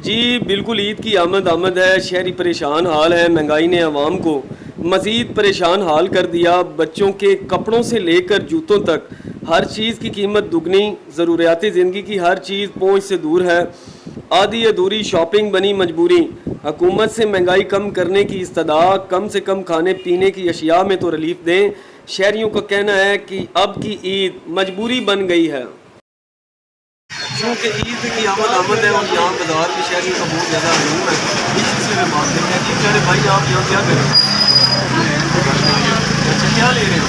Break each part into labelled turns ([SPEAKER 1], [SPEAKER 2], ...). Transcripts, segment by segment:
[SPEAKER 1] جی بالکل، عید کی آمد ہے، شہری پریشان حال ہے، مہنگائی نے عوام کو مزید پریشان حال کر دیا۔ بچوں کے کپڑوں سے لے کر جوتوں تک ہر چیز کی قیمت دگنی، ضروریات زندگی کی ہر چیز پہنچ سے دور ہے۔ آدھی ادھوری شاپنگ بنی مجبوری۔ حکومت سے مہنگائی کم کرنے کی استدعا، کم سے کم کھانے پینے کی اشیاء میں تو ریلیف دیں۔ شہریوں کا کہنا ہے کہ اب کی عید مجبوری بن گئی ہے۔ چونکہ عید کی آمد ہے اور یہاں بازار میں شہریوں کا بہت زیادہ ہجوم ہے، اس سلسلے میں بات کرتے ہیں۔ جی پیارے بھائی، آپ یہاں کیا کر رہے ہیں؟ اچھا، کیا لے رہے ہیں؟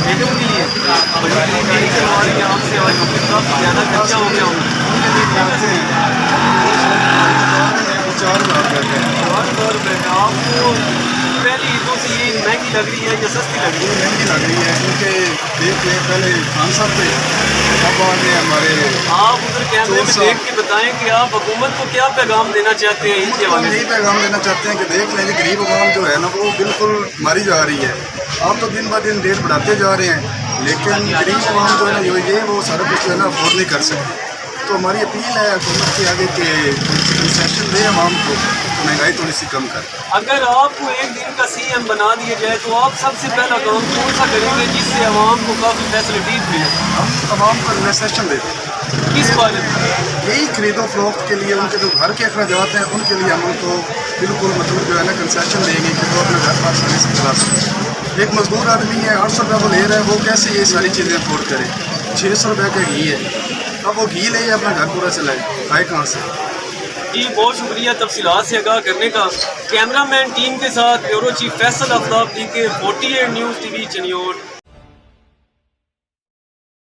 [SPEAKER 1] بیگم کے لیے بڑی کروا رہی ہے آپ سے، آج کافی زیادہ خرچہ ہو گیا ہوگا۔ 4,000 روپے کا آپ کو پہلی عیدوں سے یہ مہنگی لگ رہی ہے یا سستی لگ رہی ہے؟
[SPEAKER 2] مہنگی لگ رہی ہے، کیونکہ دیکھ لیں پہلے 500 تھے، اب آگے ہمارے
[SPEAKER 1] آپ ادھر کیمرے میں دیکھ کے بتائیں کہ آپ حکومت کو کیا پیغام دینا چاہتے ہیں عید کے حوالے سے؟
[SPEAKER 2] یہی پیغام دینا چاہتے ہیں کہ دیکھ لیں کہ غریب عوام جو ہے نا وہ بالکل ماری جا رہی ہے۔ آپ تو دن بہ دن ریٹ بڑھاتے جا رہے ہیں، لیکن غریب عوام جو ہے نا وہ سارا کچھ جو ہے نا افورڈ نہیں کر سکتے۔ تو ہماری اپیل ہے حکومت کے آگے کہ کنسیشن دے عوام کو، مہنگائی تھوڑی سی کم کر۔
[SPEAKER 1] اگر آپ کو ایک دن کا سی ایم بنا دیا جائے تو آپ سب سے پہلا کام کون سا کریں گے جس سے عوام کو کافی فیسلٹیز ملے؟
[SPEAKER 2] ہم عوام کو کنسیشن دیتے ہیں۔
[SPEAKER 1] کس بارے میں؟
[SPEAKER 2] یہی خرید و فروخت کے لیے، ان کے جو گھر کے اخراجات ہیں ان کے لیے ہم ان کو بالکل مطلب جو ہے نا کنسیشن دیں گے کہ وہ اپنے گھر پر آسانی سے چلا سکیں۔ ایک مزدور آدمی ہے، 800 روپے وہ لے رہا ہے، وہ کیسے یہ ساری چیزیں افورڈ کرے؟ 600 روپے کا گھی ہے، اب وہ گھی لے اپنا گھر پورا چلائے، کھائے کہاں سے؟
[SPEAKER 1] جی بہت شکریہ تفصیلات سے آگاہ کرنے کا۔ کیمرہ مین ٹیم کے ساتھ بیورو چیف فیصل آفتاب، DK 48 نیوز TV چنیوٹ۔